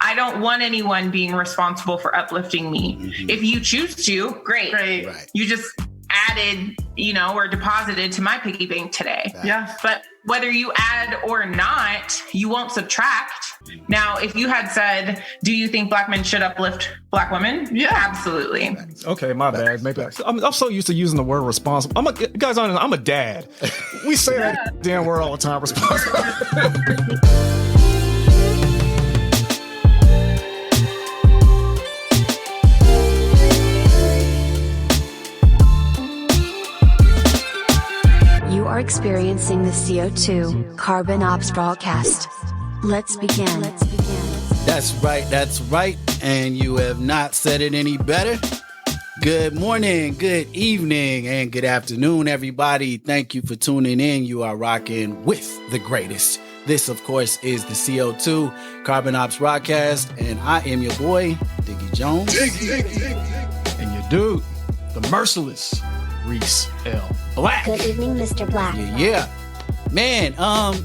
I don't want anyone being responsible for uplifting me. Mm-hmm. If you choose to, great. Right. You just added, or deposited to my piggy bank today. Yeah. But whether you add or not, you won't subtract. Now, if you had said, do you think black men should uplift black women? Yeah. Absolutely. Okay, my bad. Maybe I'm so used to using the word responsible. Guys, I'm a dad. We say that damn word all the time, responsible. You are experiencing the CO2 Carbon Ops Rawcast. Let's begin. That's right. And you have not said it any better. Good morning, good evening, and good afternoon, everybody. Thank you for tuning in. You are rocking with the greatest. This, of course, is the CO2 Carbon Ops Rawcast, and I am your boy, Diggy Jones. And your dude, the merciless Reece L. Black. Good evening, Mr. Black. Yeah. Man,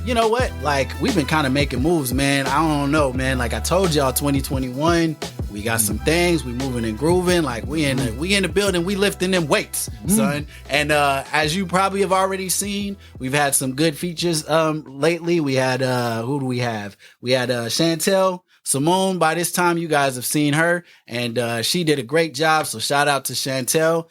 you know what? Like, we've been kind of making moves, man. I don't know, man. Like I told y'all, 2021, we got some things. We moving and grooving. Like, we in the building. We lifting them weights, son. And as you probably have already seen, we've had some good features lately. We had who do we have? We had Chantel Simone. By this time, you guys have seen her, and she did a great job. So shout out to Chantel.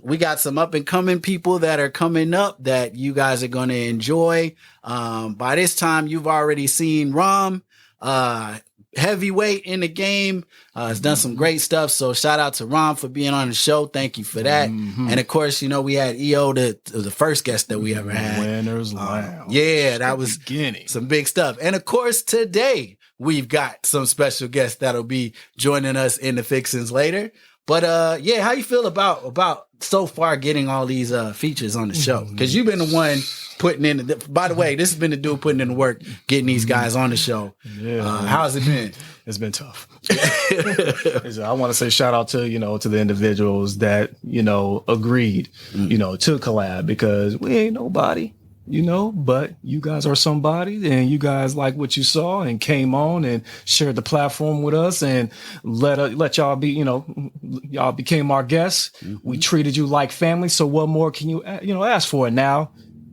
We got some up and coming people that are coming up that you guys are going to enjoy. By this time, you've already seen Rom, heavyweight in the game, has done some great stuff. So shout out to Rom for being on the show. Thank you for that. Mm-hmm. And of course, we had EO, the first guest that we ever had. Winners Lounge. Yeah, that was some big stuff. And of course, today we've got some special guests that'll be joining us in the fixins later. But yeah, how you feel about so far getting all these features on the show? Because you've been the one putting in by the way, this has been the dude putting in the work, getting these guys on the show. Yeah. How's it been? It's been tough. I want to say shout out to, to the individuals that, agreed, to collab, because we ain't nobody. But you guys are somebody, and you guys like what you saw and came on and shared the platform with us and let y'all be, y'all became our guests. Mm-hmm. We treated you like family. So what more can you ask for? Now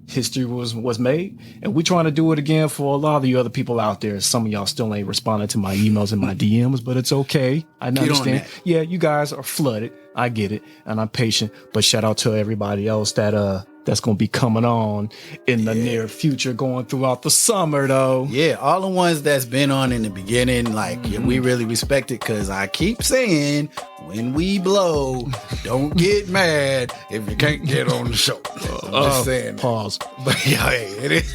history was made, and we're trying to do it again for a lot of you other people out there. Some of y'all still ain't responding to my emails and my DMs, but it's okay. I understand. Yeah, you guys are flooded. I get it, and I'm patient. But shout out to everybody else that's going to be coming on in the near future, going throughout the summer, though. Yeah, all the ones that's been on in the beginning, we really respect it, because I keep saying, when we blow, don't get mad if you can't get on the show. I'm just saying. Pause. But yeah, it is.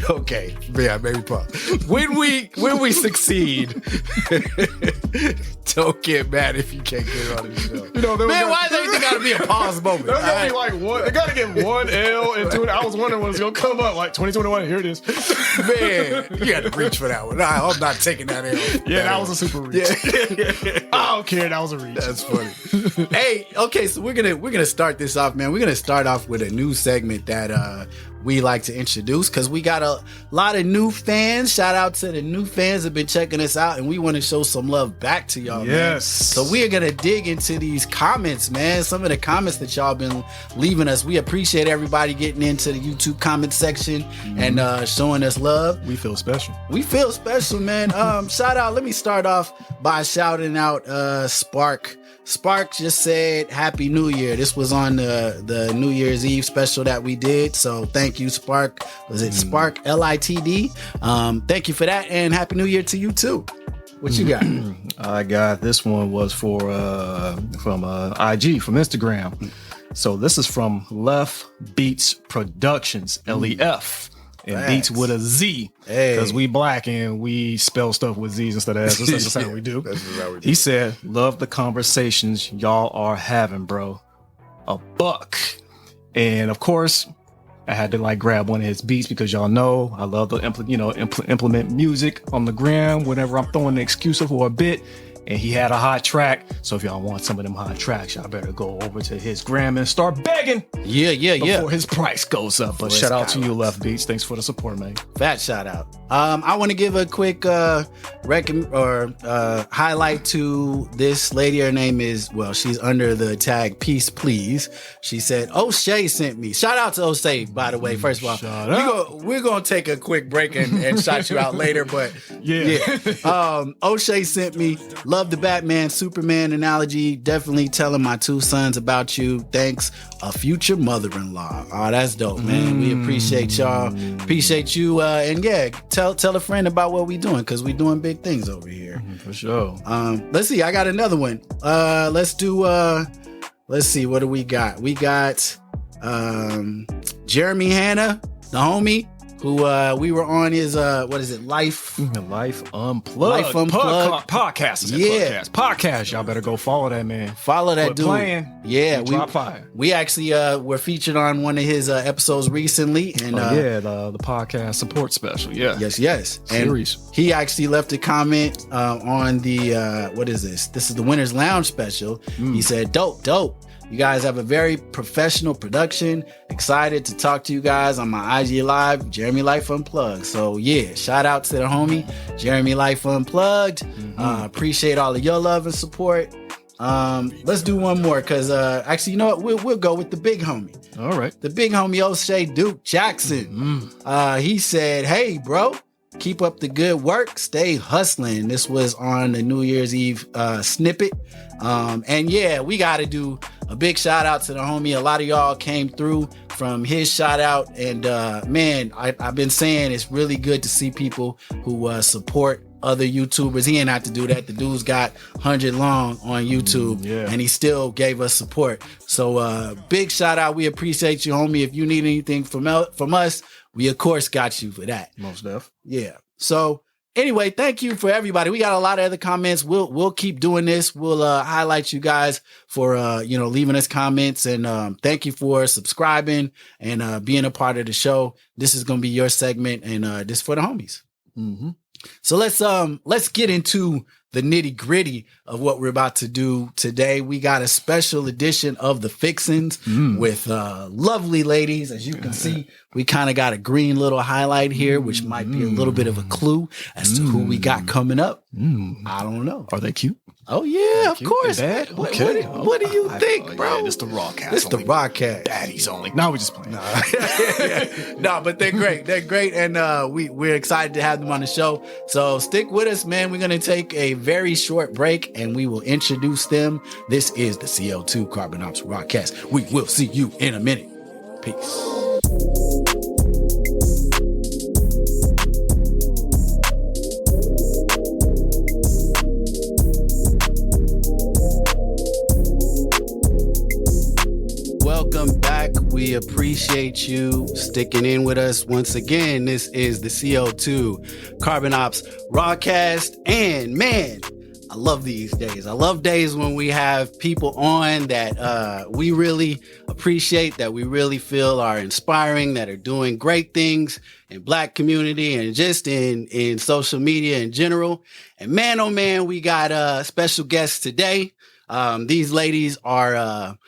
Okay, yeah, maybe pause. When we succeed, don't get mad if you can't get on the show. Man, why does everything gotta be a pause moment? There's gotta be like one. They gotta get one L into it. I was wondering when it's gonna come up. Like 2021. Here it is. Man, you had to reach for that one. I'm not taking that L. Yeah, that was a super reach. Yeah. I don't care. That was a reach. That's funny. Hey, okay, so we're gonna start this off, man. We're gonna start off with a new segment that we like to introduce, because we got a lot of new fans. Shout out to the new fans that have been checking us out, and we want to show some love back to y'all, man. So we are gonna dig into these comments, man. Some of the comments that y'all been leaving us. We appreciate everybody getting into the YouTube comment section and showing us love. We feel special. We feel special, man. Shout out. Let me start off by shouting out Spark. Spark just said Happy New Year. This was on the New Year's Eve special that we did. So thank you, Spark. Was it Spark LITD? Thank you for that, and Happy New Year to you too. What you got? I got this one was from IG, from Instagram. So this is from Left Beats Productions, LEF. And Beats with a Z, because we black and we spell stuff with Z's instead of S's. That's just how we do. He said, "Love the conversations y'all are having, bro. $1." And of course, I had to grab one of his beats, because y'all know I love to implement music on the gram whenever I'm throwing an excuse for a bit. and he had a hot track. So if y'all want some of them hot tracks, y'all better go over to his gram and start begging. Before his price goes up. But shout out to you, Left Beats. Thanks for the support, man. Fat shout out. I want to give a quick highlight to this lady. Her name is, she's under the tag Peace Please. She said, O'Shea sent me. Shout out to O'Shea, by the way. First of all, we're going to take a quick break and shout you out later. But O'Shea sent me. Love the Batman Superman analogy. Definitely telling my two sons about you. Thanks. A future mother-in-law. Oh, that's dope, man. We appreciate y'all. Appreciate you. And yeah, tell a friend about what we doing, because we doing big things over here. For sure. Let's see. I got another one. Let's see. What do we got? We got Jeremy Hanna, the homie, who we were on his Life Unplugged podcast. Podcast. Y'all better go follow that man. Follow that dude. Playing. Yeah, drop fire. We actually were featured on one of his episodes recently, and the podcast support special. Yeah. Yes. Series. And he actually left a comment on the what is this? This is the Winner's Lounge special. He said, "Dope. You guys have a very professional production. Excited to talk to you guys on my IG Live, Jeremy Life Unplugged." So yeah, shout out to the homie, Jeremy Life Unplugged. Appreciate all of your love and support. Let's do one more, because actually, you know what? We'll go with the big homie. All right. The big homie, O'Shea Duke Jackson. He said, "Hey, bro, keep up the good work. Stay hustling." This was on the New Year's Eve snippet. And yeah, we got to do a big shout out to the homie. A lot of y'all came through from his shout out. And man, I've been saying it's really good to see people who support other YouTubers. He ain't have to do that. The dude's got 100 long on YouTube, and he still gave us support. So big shout out. We appreciate you, homie. If you need anything from us, we of course got you for that. Most def. Yeah. So anyway, thank you for everybody. We got a lot of other comments. We'll keep doing this. We'll highlight you guys for leaving us comments, and thank you for subscribing and being a part of the show. This is gonna be your segment, and this is for the homies. So let's get into the nitty gritty of what we're about to do today. We got a special edition of the Fixins with lovely ladies. As you can see, we kind of got a green little highlight here, which might be a little bit of a clue as to who we got coming up. I don't know. Are they cute? Oh yeah, of course. Dad? Okay. What do you think, bro? It's the Rawcast. It's the Rawcast. Daddy's only. No, we're just playing. No, but they're great. They're great, and we're excited to have them on the show. So stick with us, man. We're gonna take a very short break, and we will introduce them. This is the CO2 Carbon Ops Rawcast. We will see you in a minute. Peace. Welcome back. We appreciate you sticking in with us once again. This is the CO2 Carbon Ops Rawcast. And man, I love these days. I love days when we have people on that we really appreciate, that we really feel are inspiring, that are doing great things in Black community and just in social media in general. And man, oh man, we got special guests today. These ladies are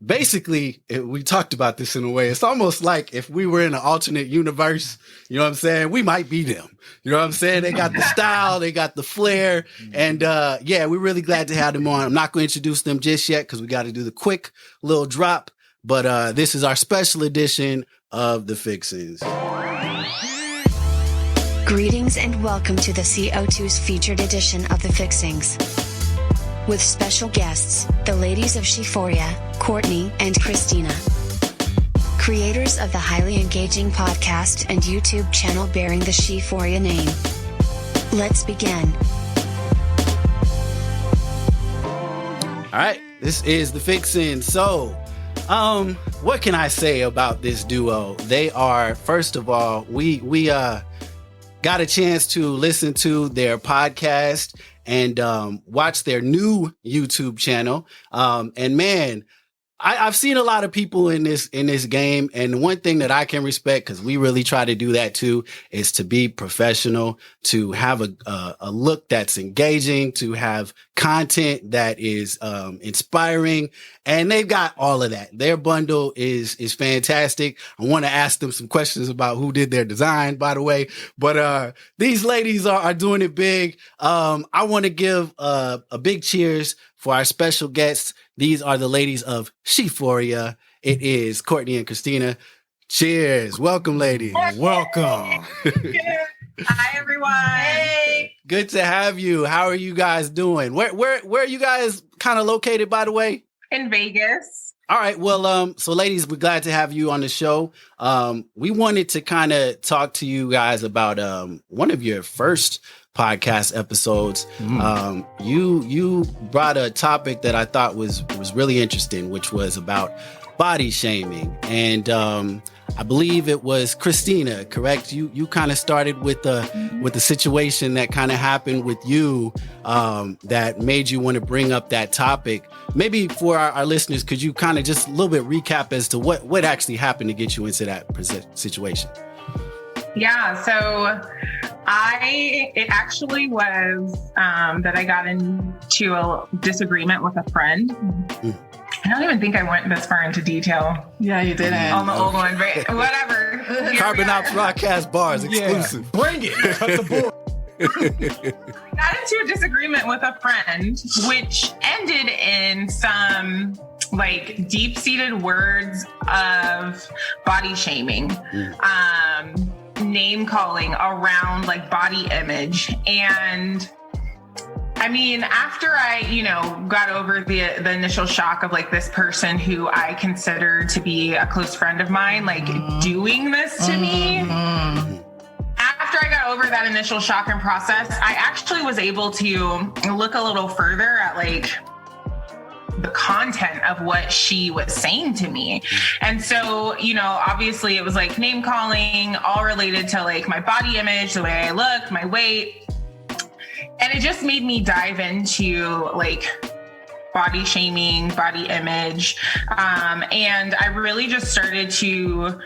basically, we talked about this in a way, it's almost like if we were in an alternate universe, you know what I'm saying? We might be them. You know what I'm saying? They got the style, they got the flair, and yeah, we're really glad to have them on. I'm not going to introduce them just yet because we got to do the quick little drop, but this is our special edition of the Fixins. Greetings and welcome to the CO2's featured edition of the Fixings. With special guests, the ladies of SHEphoria, Courtney and Kristina. Creators of the highly engaging podcast and YouTube channel bearing the SHEphoria name. Let's begin. All right, this is the Fixin'. So, what can I say about this duo? They are, first of all, we got a chance to listen to their podcast and watch their new YouTube channel. And man, I've seen a lot of people in this game, and one thing that I can respect, because we really try to do that too, is to be professional, to have a look that's engaging, to have content that is inspiring, and they've got all of that. Their bundle is fantastic. I want to ask them some questions about who did their design, by the way, but these ladies are doing it big. I want to give a big cheers for our special guests. These are the ladies of SHEphoria. It is Courtney and Kristina. Cheers. Welcome, ladies. Welcome. Hi, everyone. Hey. Good to have you. How are you guys doing? Where are you guys kind of located, by the way? In Vegas. All right. Well, so ladies, we're glad to have you on the show. We wanted to kind of talk to you guys about one of your first podcast episodes. You brought a topic that I thought was really interesting, which was about body shaming. And I believe it was Kristina, correct? You kind of started with the situation that kind of happened with you that made you want to bring up that topic. Maybe for our listeners, could you kind of just a little bit recap as to what actually happened to get you into that situation? Yeah, so it actually was that I got into a disagreement with a friend. I don't even think I went this far into detail. Yeah, you didn't. On the old one, but whatever. Carbon Ops Rawcast bars exclusive. Yeah. Bring it. Cut the board. I got into a disagreement with a friend, which ended in some like deep-seated words of body shaming. Name calling around like body image. And I mean, after I, got over the initial shock of like this person who I consider to be a close friend of mine, like doing this to me. After I got over that initial shock and process, I actually was able to look a little further at like the content of what she was saying to me. And so, obviously it was like name calling, all related to like my body image, the way I looked, my weight. And it just made me dive into like body shaming, body image. And I really just started to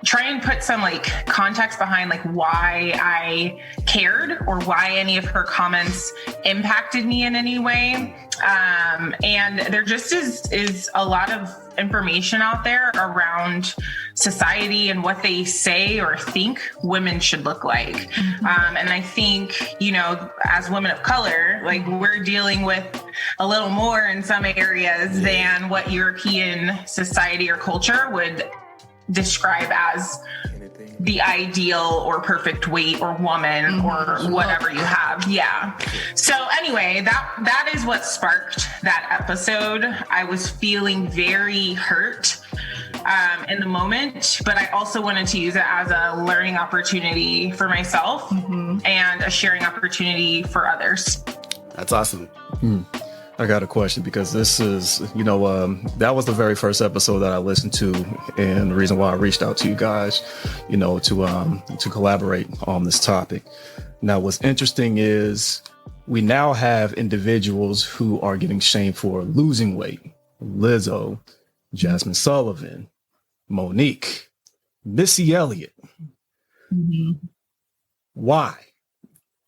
try and put some like context behind like why I cared or why any of her comments impacted me in any way. And there just is a lot of information out there around society and what they say or think women should look like. And I think, as women of color, like we're dealing with a little more in some areas than what European society or culture would describe as the ideal or perfect weight or woman or whatever you have. Yeah. So anyway, that is what sparked that episode. I was feeling very hurt in the moment, but I also wanted to use it as a learning opportunity for myself and a sharing opportunity for others. That's awesome. I got a question because this is, that was the very first episode that I listened to, and the reason why I reached out to you guys, to collaborate on this topic. Now, what's interesting is we now have individuals who are getting shamed for losing weight. Lizzo, Jasmine Sullivan, Monique, Missy Elliott. Why?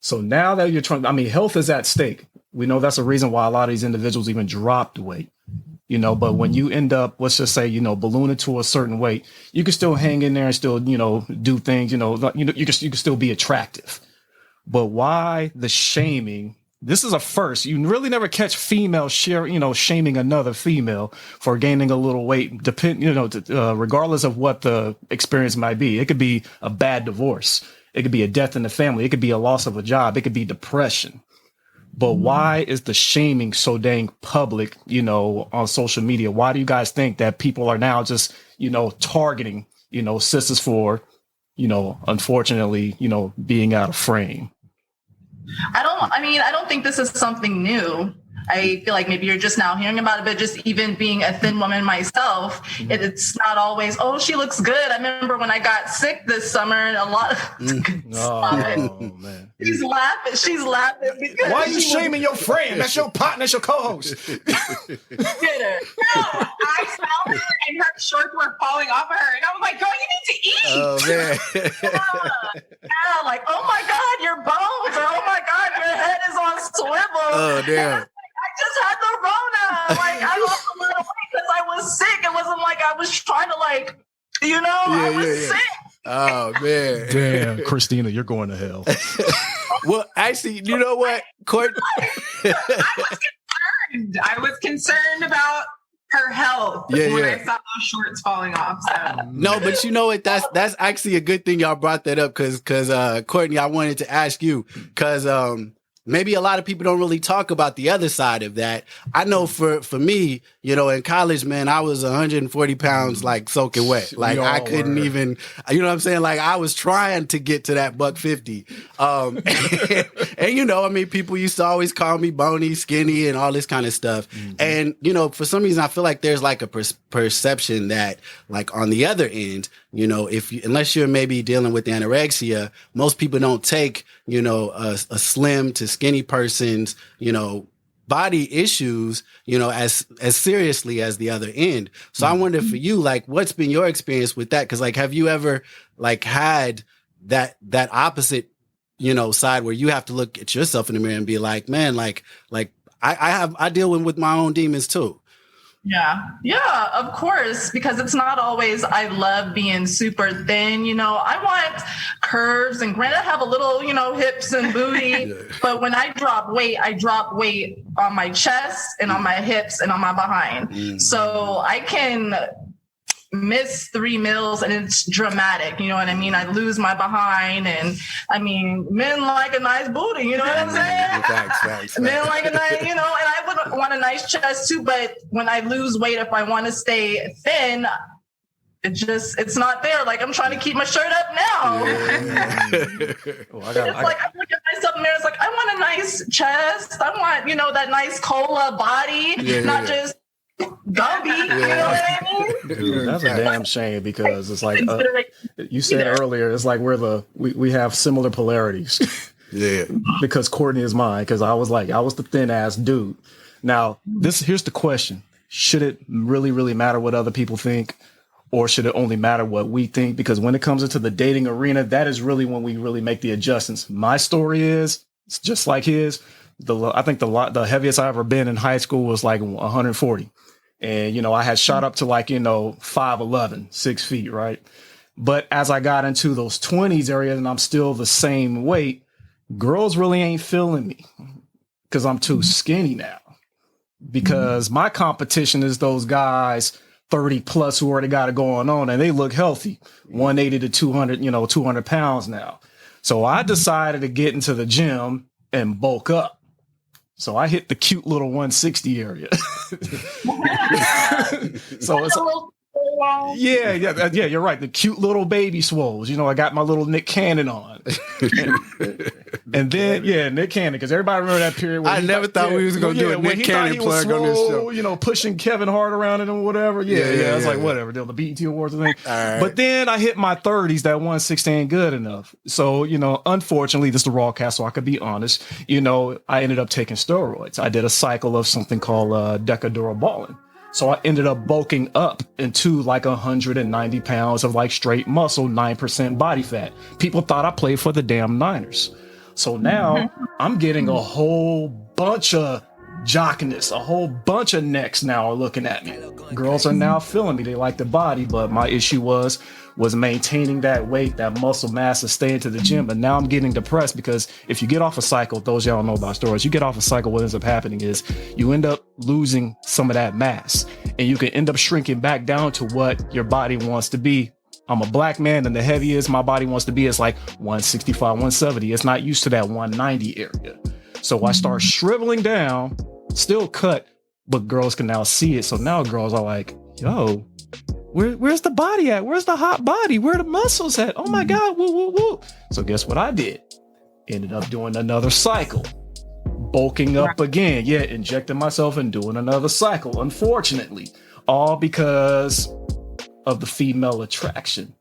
So now that you're health is at stake. We know that's a reason why a lot of these individuals even dropped weight, but when you end up, let's just say, ballooning to a certain weight, you can still hang in there and still, do things, you can still be attractive. But why the shaming? This is a first. You really never catch female shaming another female for gaining a little weight, regardless of what the experience might be. It could be a bad divorce. It could be a death in the family. It could be a loss of a job. It could be depression. But why is the shaming so dang public, on social media? Why do you guys think that people are now just, targeting, sisters for, unfortunately, being out of frame? I don't think this is something new. I feel like maybe you're just now hearing about it, but just even being a thin woman myself, it's not always, oh, she looks good. I remember when I got sick this summer and a lot of man. She's laughing because why are you shaming your friend? That's your partner, that's your co-host. No, smelled her and her shorts were falling off of her. And I was like, girl, you need to eat. Oh man. Yeah, like, oh my God, your bones, or oh my God, your head is on swivel. Oh damn. I just had the Rona. Like, I lost a little weight because I was sick. It wasn't like I was trying to, like, I was sick. Oh man. Damn, Kristina, you're going to hell. Well, actually, you know what, Court? I was concerned about her health when I saw those shorts falling off. So. No, but you know what? That's actually a good thing y'all brought that up because Courtney, I wanted to ask you because maybe a lot of people don't really talk about the other side of that. I know for me, in college, man, I was 140 pounds, like soaking wet. Like I couldn't even, you know what I'm saying? Like I was trying to get to that $150. And people used to always call me bony, skinny, and all this kind of stuff. Mm-hmm. And, for some reason, I feel like there's like a perception that like on the other end, unless you're maybe dealing with anorexia, most people don't take, a slim to skinny person's, body issues, as seriously as the other end. So I wonder for you, like, what's been your experience with that? Cause like, have you ever like had that opposite, side where you have to look at yourself in the mirror and be like, man, like I deal with my own demons too. Yeah, of course, because it's not always, I love being super thin, I want curves, and granted I have a little, hips and booty, but when I drop weight on my chest and on my hips and on my behind. So I can miss 3 meals and it's dramatic, you know what I mean? I lose my behind, and I mean, men like a nice booty, you know what I'm saying? Facts. Men like a nice, and I would want a nice chest too, but when I lose weight, if I want to stay thin, it's not there. Like I'm trying to keep my shirt up now. Like I look at myself in the mirror, it's like, I want a nice chest. I want, that nice cola body, not just Gumby, you know what I mean? Dude, that's a damn shame because it's like you said earlier, it's like we have similar polarities. Yeah, because Courtney is mine. Because I was the thin ass dude. Now here's the question: should it really, really matter what other people think, or should it only matter what we think? Because when it comes into the dating arena, that is really when we really make the adjustments. My story is it's just like his. I think the heaviest I ever been in high school was like 140. And, I had shot up to like, 5'11", 6 feet. Right. But as I got into those 20s area and I'm still the same weight, girls really ain't feeling me because I'm too skinny now, because my competition is those guys 30 plus who already got it going on and they look healthy, 180 to 200, 200 pounds now. So I decided to get into the gym and bulk up. So I hit the cute little 160 area. So it's yeah, you're right. The cute little baby swoles. I got my little Nick Cannon on. And then, Nick Cannon, because everybody remember that period where I never thought we was going to do a Nick Cannon plug on this show. Pushing Kevin Hart around it and whatever. I was like, whatever, the BET Awards and thing. Right. But then I hit my 30s, that 160 ain't good enough. So, unfortunately, this is the Rawcast, so I could be honest. I ended up taking steroids. I did a cycle of something called decadurabolin. So I ended up bulking up into like 190 pounds of like straight muscle, 9% body fat. People thought I played for the damn Niners. So now I'm getting a whole bunch of jockiness, a whole bunch of necks now are looking at me. Girls are now feeling me. They like the body, but my issue was maintaining that weight, that muscle mass, and staying to the gym. But now I'm getting depressed because if you get off a cycle, those y'all know about steroids, you get off a cycle, what ends up happening is you end up losing some of that mass and you can end up shrinking back down to what your body wants to be. I'm a black man and the heaviest my body wants to be is like 165, 170. It's not used to that 190 area. So I start shriveling down, still cut, but girls can now see it. So now girls are like, yo, where's the body at? Where's the hot body? Where are the muscles at? Oh my God, woo, woo, woo. So guess what I did? Ended up doing another cycle, bulking up again. Yeah, injecting myself and doing another cycle, unfortunately, all because of the female attraction.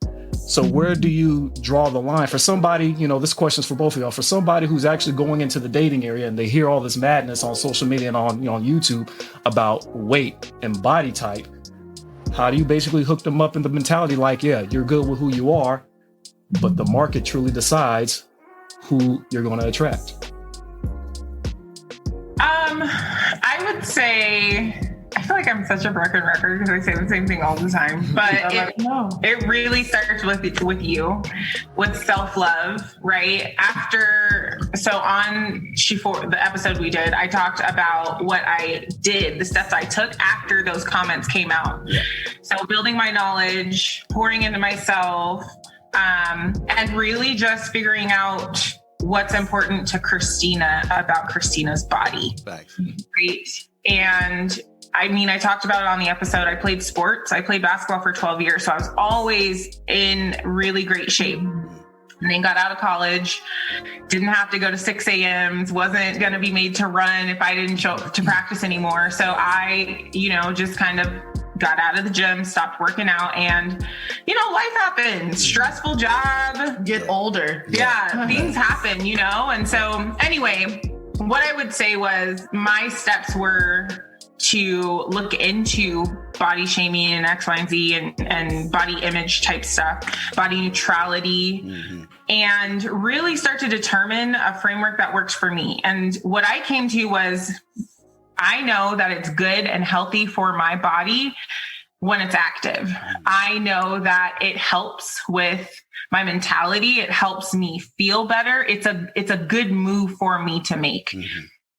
So where do you draw the line for somebody, this question is for both of y'all, for somebody who's actually going into the dating area and they hear all this madness on social media and on YouTube about weight and body type. how do you basically hook them up in the mentality like, yeah, you're good with who you are, but the market truly decides who you're going to attract? I would say, I feel like I'm such a broken record because I say the same thing all the time, but it really starts with you, with self-love, right? So on the episode we did, I talked about what I did, the steps I took after those comments came out. Yeah. So building my knowledge, pouring into myself, and really just figuring out what's important to Kristina about Kristina's body. Thanks. Right. And I mean, I talked about it on the episode. I played sports. I played basketball for 12 years. So I was always in really great shape. And then got out of college, didn't have to go to 6 a.m.s, wasn't going to be made to run if I didn't show up to practice anymore. So I, just kind of got out of the gym, stopped working out, and, life happens. Stressful job. Get older. Yeah, things happen, And so anyway, what I would say was my steps were to look into body shaming and X, Y, and Z and body image type stuff, body neutrality, and really start to determine a framework that works for me. And what I came to was, I know that it's good and healthy for my body when it's active. I know that it helps with my mentality. It helps me feel better. It's a good move for me to make.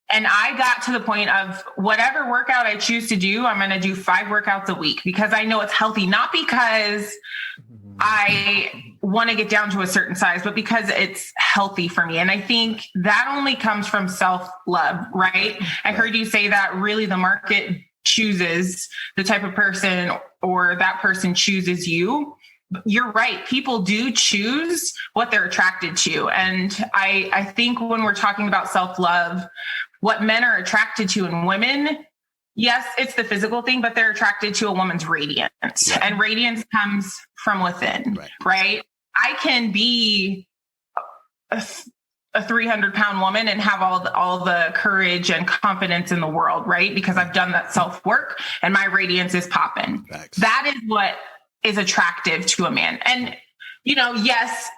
And I got to the point of whatever workout I choose to do, I'm going to do 5 workouts a week because I know it's healthy, not because I want to get down to a certain size, but because it's healthy for me. And I think that only comes from self-love, right? I heard you say that really the market chooses the type of person, or that person chooses you. You're right. People do choose what they're attracted to. And I think when we're talking about self-love, what men are attracted to in women, yes, it's the physical thing, but they're attracted to a woman's radiance. Right. And radiance comes from within, right? I can be a 300-pound woman and have all the courage and confidence in the world, right? Because I've done that self-work and my radiance is popping. Thanks. That is what is attractive to a man. And, yes,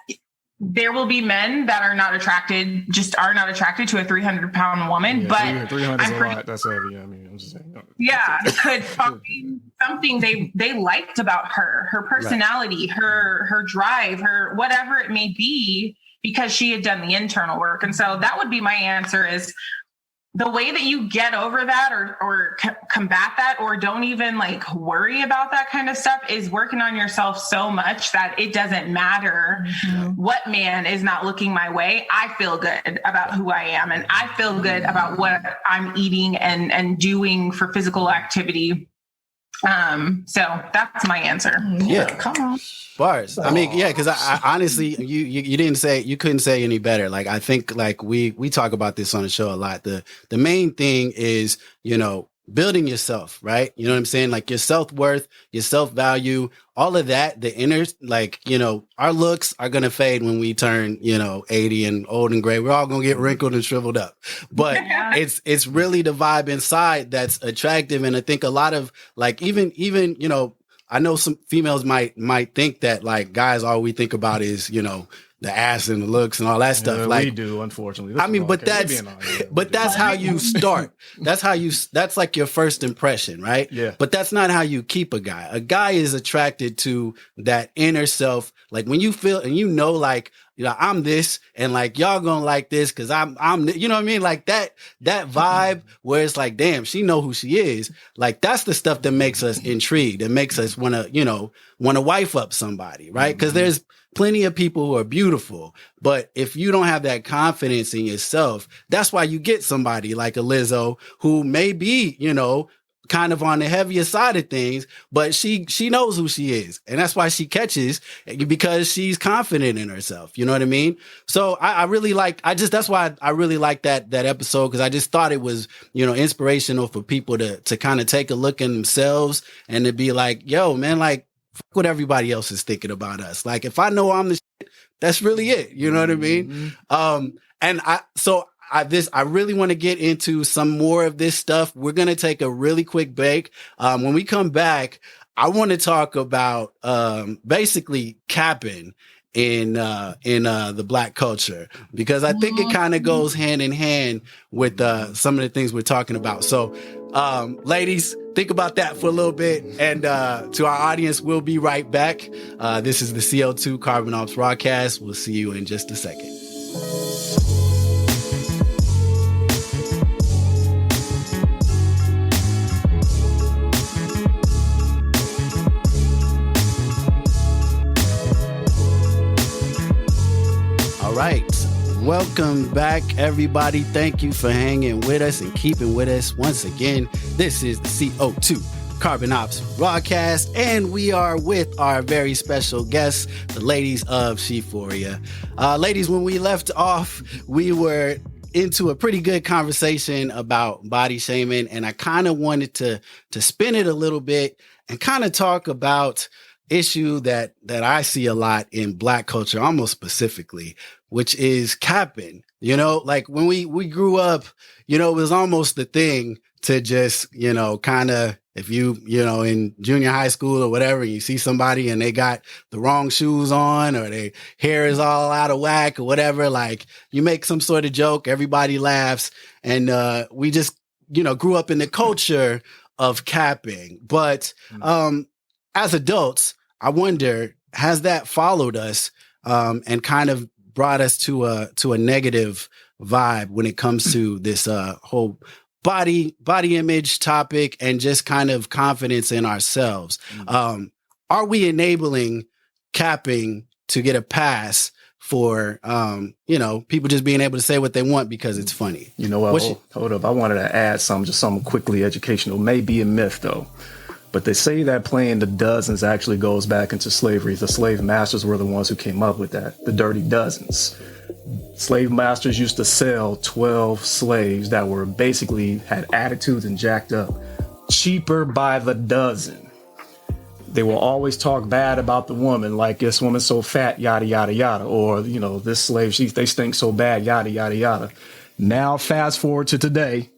there will be men that are not attracted to a 300-pound woman, but 300 is a lot. That's heavy. I mean, I'm just saying. Yeah, could find something they liked about her personality, her drive, her whatever it may be, because she had done the internal work. And so that would be my answer, is the way that you get over that or combat that, or don't even worry about that kind of stuff, is working on yourself so much that it doesn't matter what man is not looking my way. I feel good about who I am, and I feel good about what I'm eating and doing for physical activity. So that's my answer. Yeah. Come on. Bars. I mean, yeah, because I honestly, you couldn't say any better. I think we talk about this on the show a lot. The main thing is, building yourself, right? You know what I'm saying? Your self-worth, your self-value, all of that, the inner, our looks are going to fade when we turn, 80 and old and gray. We're all going to get wrinkled and shriveled up, but it's really the vibe inside that's attractive. And I think a lot of even, I know some females might think that guys, all we think about is, the ass and the looks and all that stuff. We do, unfortunately. But that's how you start. That's your first impression, right? Yeah. But that's not how you keep a guy. A guy is attracted to that inner self. When you feel, and I'm this, and y'all gonna like this because I'm, you know what I mean? That vibe where it's damn, she know who she is. That's the stuff that makes us intrigued. It makes us want to wife up somebody, right? Because there's plenty of people who are beautiful, but if you don't have that confidence in yourself, that's why you get somebody like a Lizzo who may be, kind of on the heavier side of things, but she knows who she is. And that's why she catches, because she's confident in herself. You know what I mean? So I really that's why I really like that episode, because I just thought it was, inspirational for people to kind of take a look in themselves and to be yo, man, fuck what everybody else is thinking about us. If I know I'm the shit, that's really it. You know what I mean? And I really want to get into some more of this stuff. We're going to take a really quick break. When we come back, I want to talk about basically capping in the Black culture, because I think it kind of goes hand in hand with some of the things we're talking about. So, ladies, think about that for a little bit. And to our audience, we'll be right back. This is the CO2 Carbon Ops Rawcast. We'll see you in just a second. All right. Welcome back, everybody. Thank you for hanging with us and keeping with us. Once again, this is the CO2 Carbon Ops Rawcast, and we are with our very special guests, the ladies of SHEphoria. Ladies, when we left off, we were into a pretty good conversation about body shaming, and I kind of wanted to spin it a little bit and kind of talk about issue that I see a lot in Black culture, almost specifically, which is capping. You know, like when we grew up, you know, it was almost the thing to just, you know, kind of, if you know, in junior high school or whatever, you see somebody and they got the wrong shoes on, or their hair is all out of whack or whatever, like you make some sort of joke, everybody laughs. And we just, you know, grew up in the culture of capping. But as adults, I wonder, has that followed us and kind of brought us to a negative vibe when it comes to this whole body image topic and just kind of confidence in ourselves? Are we enabling capping to get a pass for you know, people just being able to say what they want because it's funny? You know what? Hold up. I wanted to add something quickly educational. May be a myth though. But they say that playing the dozens actually goes back into slavery. The slave masters were the ones who came up with that, the dirty dozens. Slave masters used to sell 12 slaves that were basically had attitudes and jacked up, cheaper by the dozen. They will always talk bad about the woman, like this woman's so fat, yada, yada, yada. Or, you know, this slave, they stink so bad, yada, yada, yada. Now, fast forward to today,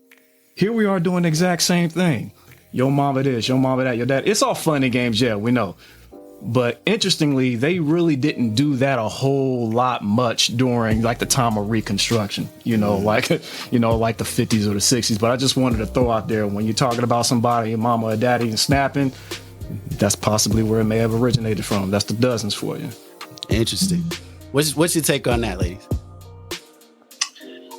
here we are doing the exact same thing. Your mama this, your mama that, your dad. It's all fun and games, yeah, we know. But interestingly, they really didn't do that a whole lot much during like the time of Reconstruction, you know, like the 50s or the 60s. But I just wanted to throw out there, when you're talking about somebody, your mama or daddy and snapping, that's possibly where it may have originated from. That's the dozens for you. Interesting. What's your take on that, ladies?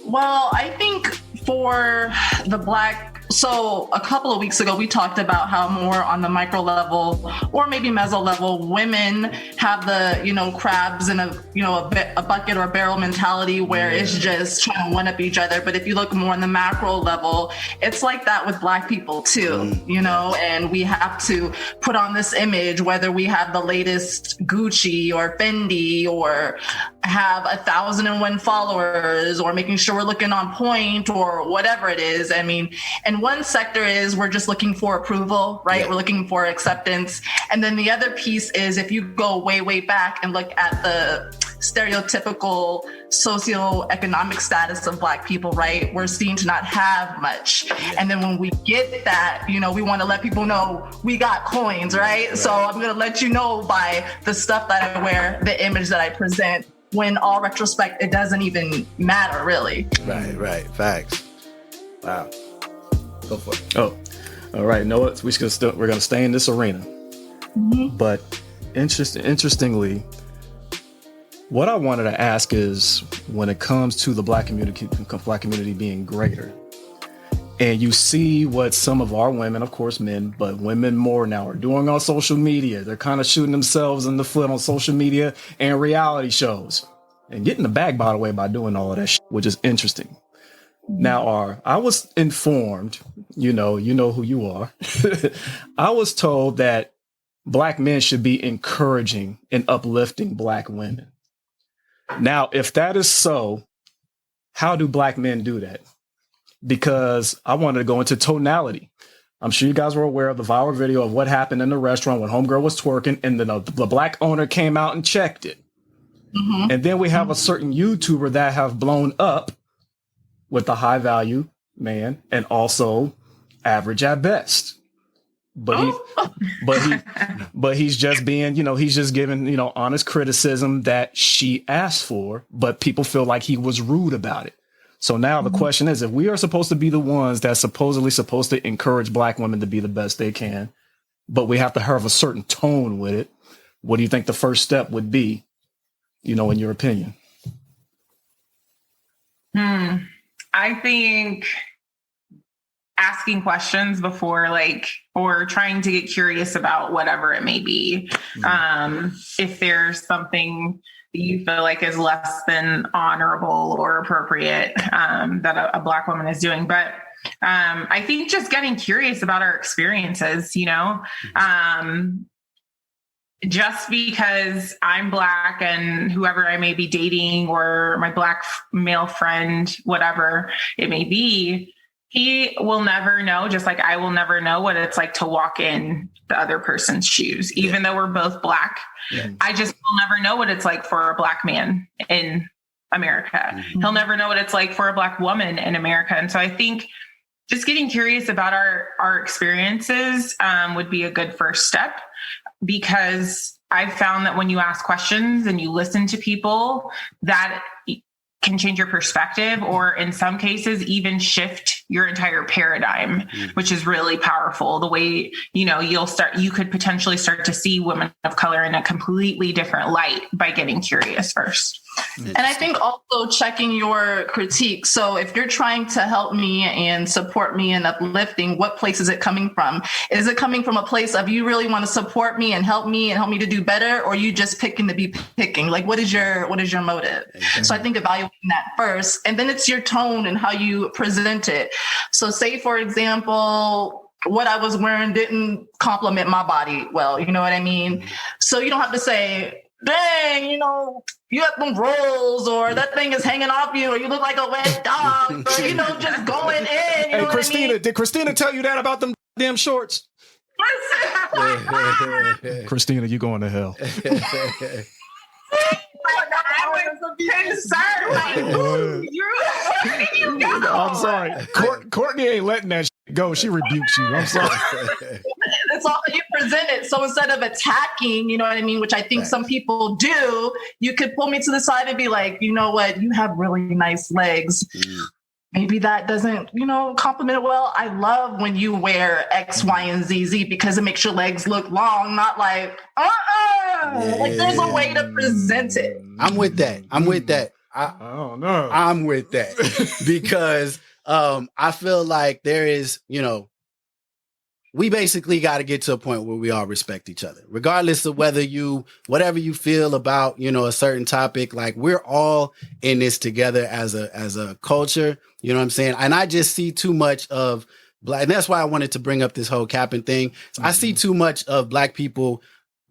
Well, I think for the Black, so a couple of weeks ago, we talked about how more on the micro level or maybe meso level, women have the, you know, crabs in a bucket or a barrel mentality where it's just trying to one up each other. But if you look more on the macro level, it's like that with Black people too, you know, and we have to put on this image, whether we have the latest Gucci or Fendi or have 1,001 followers or making sure we're looking on point or whatever it is. I mean, and one sector is we're just looking for approval, right? Yeah. We're looking for acceptance. And then the other piece is if you go way, way back and look at the stereotypical socioeconomic status of Black people, right? We're seen to not have much. And then when we get that, you know, we want to let people know we got coins, right? So I'm going to let you know by the stuff that I wear, the image that I present, when all retrospect, it doesn't even matter really. Right. Facts. Wow. Go for it. Oh, all right. No, we're going to stay in this arena. Mm-hmm. But interestingly, what I wanted to ask is, when it comes to the Black community being greater, and you see what some of our women, of course men, but women more now, are doing on social media. They're kind of shooting themselves in the foot on social media and reality shows and getting the bag, by the way, by doing all of that shit, which is interesting. Now, I was informed, you know who you are. I was told that Black men should be encouraging and uplifting Black women. Now, if that is so, how do Black men do that? Because I wanted to go into tonality. I'm sure you guys were aware of the viral video of what happened in the restaurant when homegirl was twerking and then the Black owner came out and checked it. Mm-hmm. And then we have a certain YouTuber that have blown up with the high value man and also average at best. but he's just being, he's just giving, honest criticism that she asked for, but people feel like he was rude about it. So now the question is, if we are supposed to be the ones that's supposedly supposed to encourage Black women to be the best they can, but we have to have a certain tone with it, what do you think the first step would be, in your opinion? I think asking questions before, or trying to get curious about whatever it may be. If there's something that you feel like is less than honorable or appropriate that a Black woman is doing. But I think just getting curious about our experiences, just because I'm Black and whoever I may be dating or my Black male friend, whatever it may be, he will never know, just like I will never know what it's like to walk in the other person's shoes, even though we're both Black. Yeah. I just will never know what it's like for a Black man in America. He'll never know what it's like for a Black woman in America. And so I think just getting curious about our experiences would be a good first step, because I've found that when you ask questions and you listen to people, that can change your perspective, or in some cases even shift your entire paradigm, which is really powerful. The way, you could potentially start to see women of color in a completely different light by getting curious first. And I think also checking your critique. So if you're trying to help me and support me in uplifting, what place is it coming from? Is it coming from a place of you really want to support me and help me to do better, or you just picking to be picking? Like, what is your motive? Exactly. So I think evaluating that first, and then it's your tone and how you present it. So say, for example, what I was wearing didn't compliment my body well, you know what I mean? So you don't have to say, dang, you have them rolls, or that thing is hanging off you, or you look like a wet dog, or, just going in. Hey, Kristina, did Kristina tell you that about them damn shorts? Kristina, you going to hell. I'm sorry. Courtney ain't letting that go. She rebukes you. I'm sorry. That's all you present it. So instead of attacking, you know what I mean, which I think some people do, you could pull me to the side and be like, you know what, you have really nice legs. Maybe that doesn't, compliment it well. I love when you wear X, Y, and Z because it makes your legs look long, not like, like there's a way to present it. I'm with that. I don't know. I'm with that because I feel like there is, we basically got to get to a point where we all respect each other, regardless of whatever you feel about, a certain topic. Like, we're all in this together as a culture. You know what I'm saying? And I just see too much of Black, and that's why I wanted to bring up this whole capping thing. So I see too much of Black people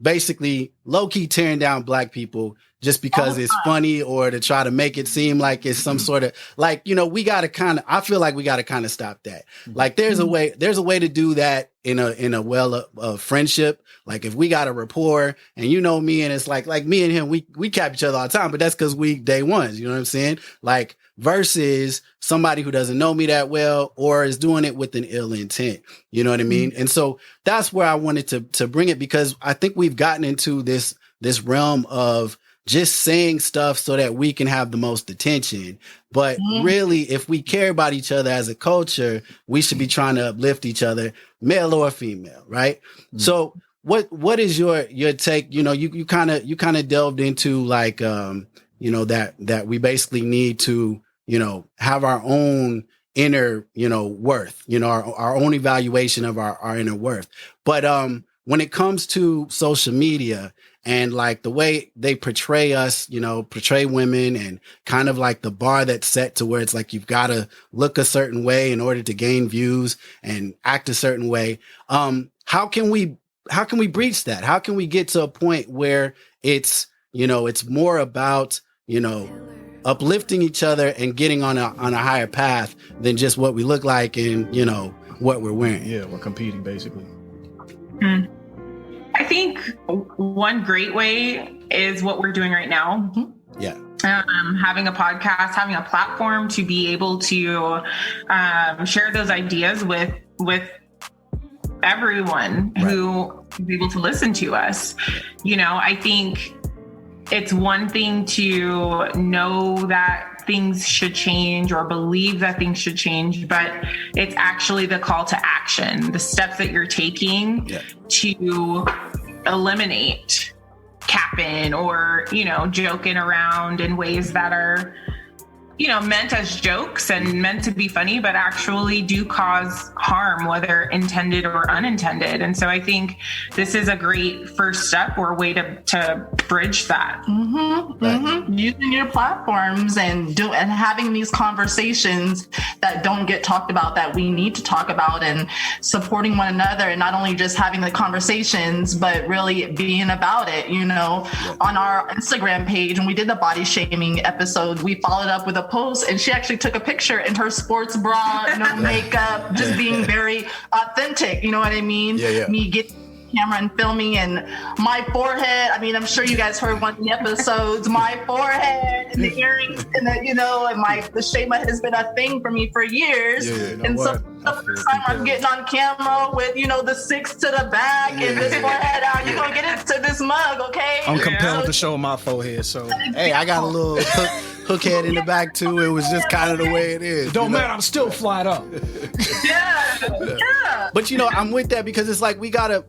basically low key tearing down Black people just because it's funny, or to try to make it seem like it's some sort of I feel like we got to kind of stop that. Like, there's a way to do that in a well of friendship. Like, if we got a rapport and me, and it's like me and him, we cap each other all the time, but that's because we day ones, you know what I'm saying? Like, versus somebody who doesn't know me that well, or is doing it with an ill intent, you know what I mean? And so that's where I wanted to bring it, because I think we've gotten into this realm of just saying stuff so that we can have the most attention. But really, if we care about each other as a culture, we should be trying to uplift each other, male or female, right? So what is your take? You kind of delved into that we basically need to, have our own inner, worth, our own evaluation of our inner worth. But when it comes to social media and the way they portray us, portray women, and kind of the bar that's set to where it's like you've got to look a certain way in order to gain views and act a certain way. How can we breach that? How can we get to a point where it's more about, uplifting each other and getting on a higher path than just what we look like and, what we're wearing? Yeah, we're competing basically. I think one great way is what we're doing right now. Yeah. Having a podcast, having a platform to be able to share those ideas with everyone who is able to listen to us. You know, I think it's one thing to know that things should change or believe that things should change, but it's actually the call to action, the steps that you're taking to eliminate capping or, you know, joking around in ways that are, you know, meant as jokes and meant to be funny, but actually do cause harm, whether intended or unintended. And so I think this is a great first step or way to bridge that. Using your platforms and having these conversations that don't get talked about, that we need to talk about, and supporting one another, and not only just having the conversations, but really being about it. You know, on our Instagram page, when we did the body shaming episode, we followed up with a post, and she actually took a picture in her sports bra, no makeup, just being very authentic. You know what I mean? Me getting camera and filming, and my forehead. I mean, I'm sure you guys heard one of the episodes. My forehead and the earrings, and the, you know, and the shape has been a thing for me for years. And so the first time I'm getting on camera with, you know, the 6 to the back and this forehead out, you're gonna get into this mug, okay? I'm compelled to show my forehead. So hey, I got a little hook head in the back too. It was just kind of the way it is. It don't matter. I'm still flat up. But you know, I'm with that because it's like we gotta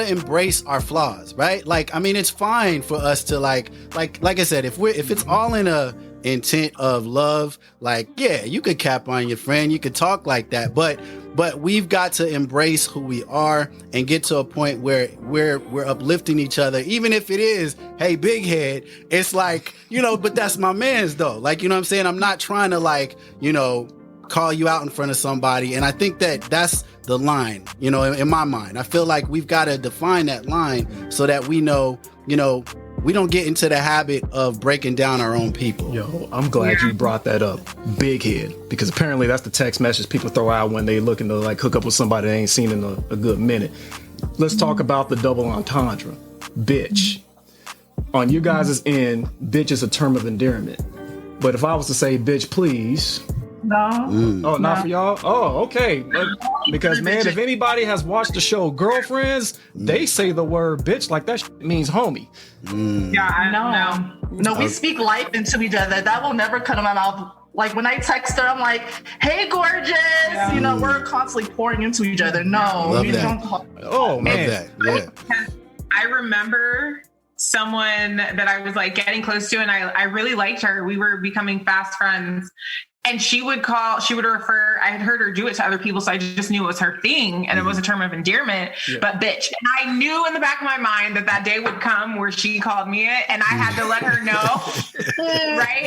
embrace our flaws, right? Like, I mean, it's fine for us to like I said, if it's all in a intent of love, like, yeah, you could cap on your friend, you could talk like that, but we've got to embrace who we are and get to a point where we're uplifting each other, even if it is, hey, big head. It's like, you know, but that's my man's though. Like, you know what I'm saying? I'm not trying to, like, you know, call you out in front of somebody. And I think that's the line, you know, in my mind. I feel like we've got to define that line so that we know, you know, we don't get into the habit of breaking down our own people. Yo, I'm glad you brought that up. Big head. Because apparently that's the text message people throw out when they looking to like hook up with somebody they ain't seen in a good minute. Let's talk about the double entendre. Bitch. On you guys' end, bitch is a term of endearment. But if I was to say bitch please. No. Oh, not for y'all? Oh, okay. Because, man, if anybody has watched the show Girlfriends, they say the word bitch like that means homie. Yeah, I know. No, we speak life into each other. That will never come out of my mouth. Like when I text her, I'm like, hey, gorgeous. Yeah. You know, we're constantly pouring into each other. No, we don't. Oh, man. Yeah. I remember someone that I was like getting close to, and I really liked her. We were becoming fast friends. And she would refer, I had heard her do it to other people, so I just knew it was her thing, and it was a term of endearment, but bitch. And I knew in the back of my mind that day would come where she called me it, and I had to let her know, right?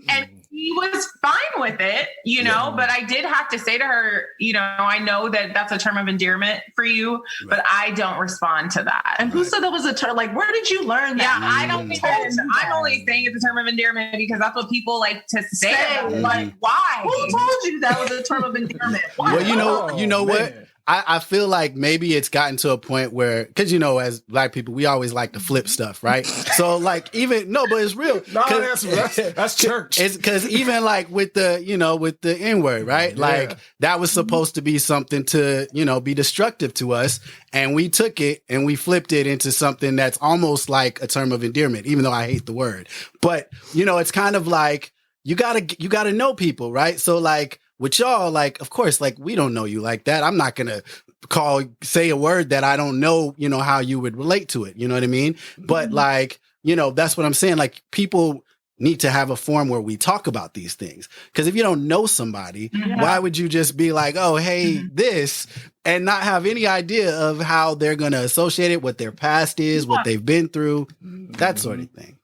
And she was fine with it, you know, but I did have to say to her, you know, I know that that's a term of endearment for you, but I don't respond to that. And who said that was a term? Like, where did you learn that? Yeah, I don't think I'm only saying it's a term of endearment because that's what people like to say. Like, why? Who told you that was a term of endearment? Why? Well, you know what? I feel like maybe it's gotten to a point where, because, you know, as Black people, we always like to flip stuff, right? So, like, but it's real. No, that's church. It's because even like with the N-word, right? Yeah. Like, that was supposed to be something to, you know, be destructive to us. And we took it and we flipped it into something that's almost like a term of endearment, even though I hate the word. But, you know, it's kind of like, you gotta know people, right? So, like, with y'all, like, of course, like, we don't know you like that. I'm not gonna say a word that I don't know, you know, how you would relate to it. You know what I mean? But like, you know, that's what I'm saying. Like, people need to have a forum where we talk about these things. Because if you don't know somebody, why would you just be like, oh, hey, this, and not have any idea of how they're gonna associate it, what their past is, what they've been through, that sort of thing.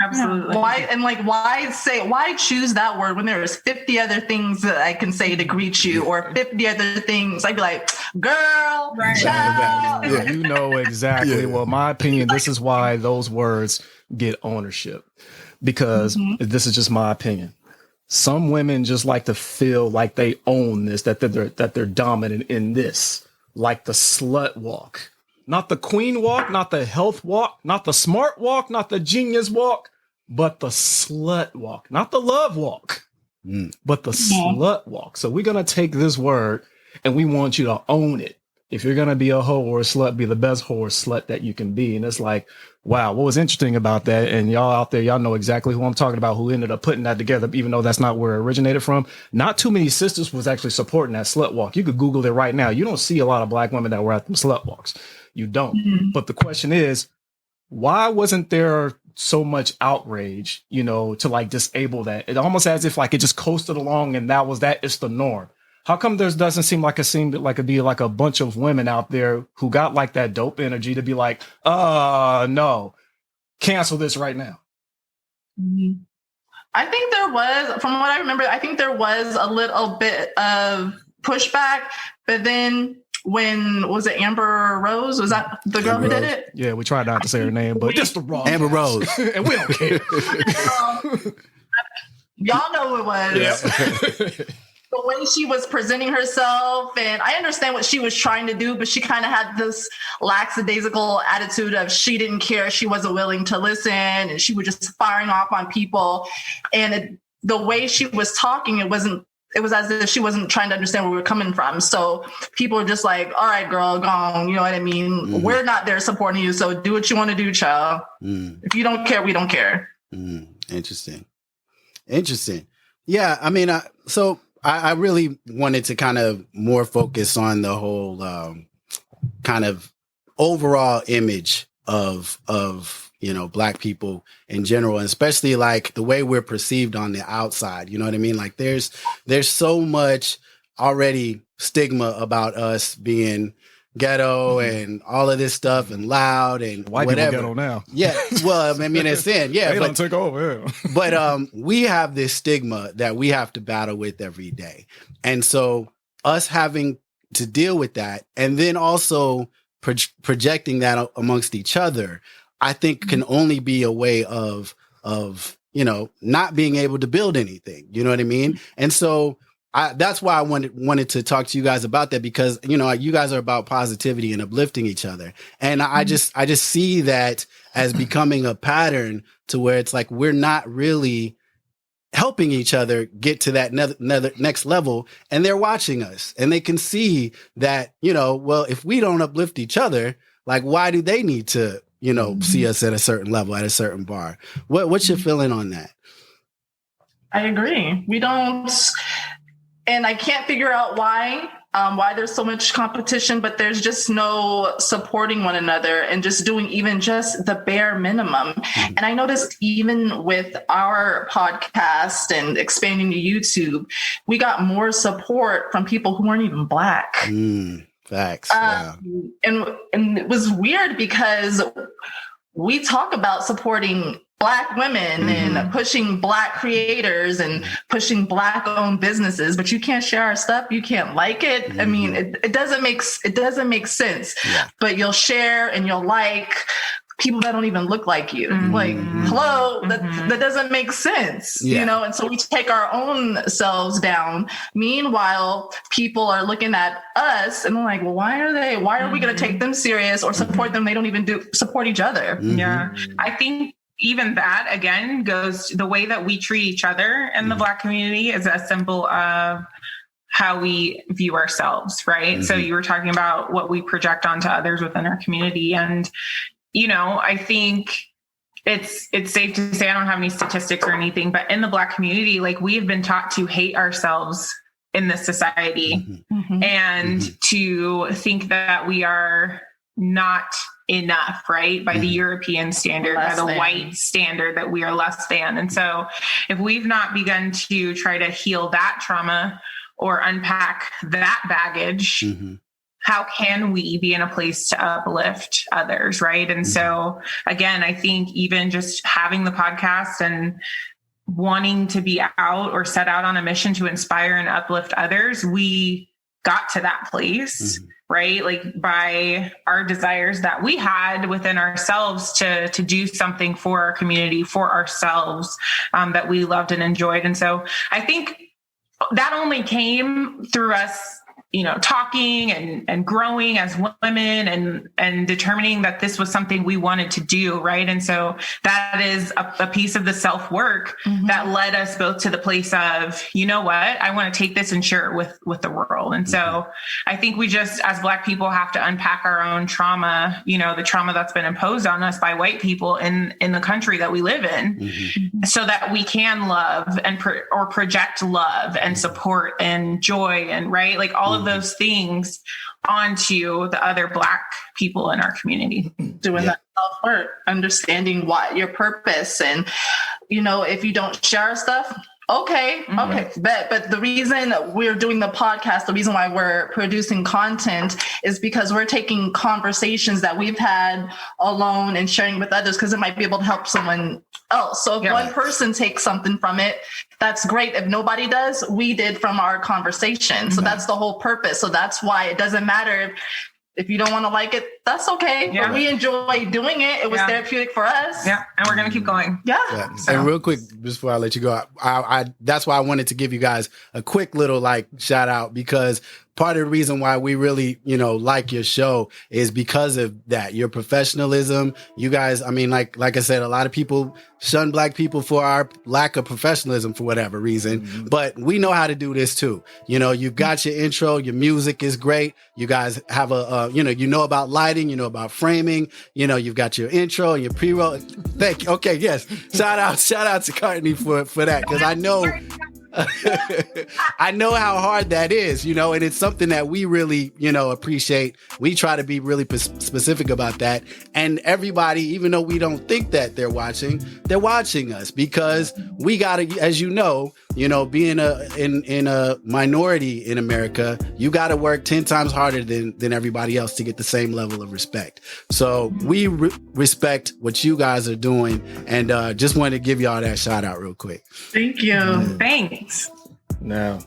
Absolutely. Why choose that word when there's 50 other things that I can say to greet you, or 50 other things? I'd be like, girl, child. Yeah. You know exactly. Well, my opinion, this is why those words get ownership, because this is just my opinion. Some women just like to feel like they own this, that they're dominant in this, like the slut walk. Not the queen walk, not the health walk, not the smart walk, not the genius walk, but the slut walk. Not the love walk, but the slut walk. So we're going to take this word and we want you to own it. if you're going to be a hoe or a slut, be the best hoe or slut that you can be. And it's like, wow, what was interesting about that? And y'all out there, y'all know exactly who I'm talking about, who ended up putting that together, even though that's not where it originated from. Not too many sisters was actually supporting that slut walk. You could Google it right now. You don't see a lot of black women that were at them slut walks. You don't. Mm-hmm. But the question is, why wasn't there so much outrage, you know, to like disable that? It almost as if like it just coasted along and that was that. It's the norm. How come there doesn't seem like it'd be like a bunch of women out there who got like that dope energy to be like, no, cancel this right now? Mm-hmm. I think there was, from what I remember, I think there was a little bit of pushback, but then when was it Amber Rose? Was that the girl who did it? Yeah, we tried not to say her name, but just the wrong Amber Rose. And we don't care. Y'all know who it was. Yeah. The way she was presenting herself, and I understand what she was trying to do, but she kind of had this lackadaisical attitude of she didn't care, she wasn't willing to listen, and she was just firing off on people. And the way she was talking, it was as if she wasn't trying to understand where we were coming from. So people were just like, all right, girl, gone. You know what I mean? Mm-hmm. We're not there supporting you, so do what you want to do, child. Mm. If you don't care, we don't care. Interesting. Yeah, I mean, I really wanted to kind of more focus on the whole kind of overall image of you know, black people in general, and especially like the way we're perceived on the outside. You know what I mean? Like there's so much already stigma about us being ghetto and all of this stuff and loud and white whatever. People ghetto now. Yeah. Well, I mean, it's in. Yeah. They don't take over. Yeah. But we have this stigma that we have to battle with every day. And so us having to deal with that and then also projecting that amongst each other, I think can only be a way of, you know, not being able to build anything. You know what I mean? And so that's why I wanted to talk to you guys about that, because, you know, you guys are about positivity and uplifting each other. And I just see that as becoming a pattern to where it's like, we're not really helping each other get to that next level. And they're watching us and they can see that, you know, well, if we don't uplift each other, like, why do they need to, you know, see us at a certain level, at a certain bar? What's your feeling on that? I agree. We don't, and I can't figure out why there's so much competition, but there's just no supporting one another and just doing even just the bare minimum. Mm-hmm. And I noticed even with our podcast and expanding to YouTube, we got more support from people who weren't even black. Facts. And it was weird because we talk about supporting Black women and pushing Black creators and pushing Black owned businesses, but you can't share our stuff. You can't like it. I mean, it doesn't make sense, but you'll share and you'll like people that don't even look like you. Like, hello, that doesn't make sense, you know? And so we take our own selves down. Meanwhile, people are looking at us and they're like, well, why are we going to take them serious or support them? They don't even support each other. Yeah. I think even that, again, goes the way that we treat each other in the Black community is a symbol of how we view ourselves, right? So you were talking about what we project onto others within our community. And, you know, I think it's safe to say, I don't have any statistics or anything, but in the Black community, like, we have been taught to hate ourselves in this society and to think that we are not enough, right? By the European standard, by the white standard, that we are less than. And so if we've not begun to try to heal that trauma or unpack that baggage, how can we be in a place to uplift others, right? And so again, I think even just having the podcast and wanting to be out or set out on a mission to inspire and uplift others, we got to that place, right? Like, by our desires that we had within ourselves to do something for our community, for ourselves, that we loved and enjoyed. And so I think that only came through us talking and growing as women and determining that this was something we wanted to do. Right. And so that is a piece of the self-work that led us both to the place of, you know what, I want to take this and share it with the world. And so I think we just, as Black people, have to unpack our own trauma, the trauma that's been imposed on us by white people in the country that we live in, so that we can love and project love and support and joy and right, all of those things onto the other Black people in our community. Doing that self-work, understanding what your purpose, and if you don't share stuff, okay. But the reason we're doing the podcast, the reason why we're producing content is because we're taking conversations that we've had alone and sharing with others, because it might be able to help someone else. So if one person takes something from it, that's great. If nobody does, we did from our conversation. So that's the whole purpose. So that's why it doesn't matter if you don't want to like it, that's okay. Yeah. But we enjoy doing it. It was therapeutic for us. Yeah. And we're going to keep going. Yeah. So. And real quick, before I let you go, I that's why I wanted to give you guys a quick little shout out, because part of the reason why we really, like your show is because of that, your professionalism. You guys, I mean, like I said, a lot of people shun Black people for our lack of professionalism for whatever reason, but we know how to do this too. You've got your intro, your music is great. You guys have about lighting, about framing, you've got your intro and your pre-roll. Thank you. Okay. Yes. Shout out to Courtney for that. Cause I know, I know how hard that is, and it's something that we really, appreciate. We try to be really specific about that. And everybody, even though we don't think that they're watching us, because we gotta, as being in a minority in America, you gotta work 10 times harder than everybody else to get the same level of respect. So we respect what you guys are doing, and just wanted to give y'all that shout out real quick. Thank you. Thanks. Now,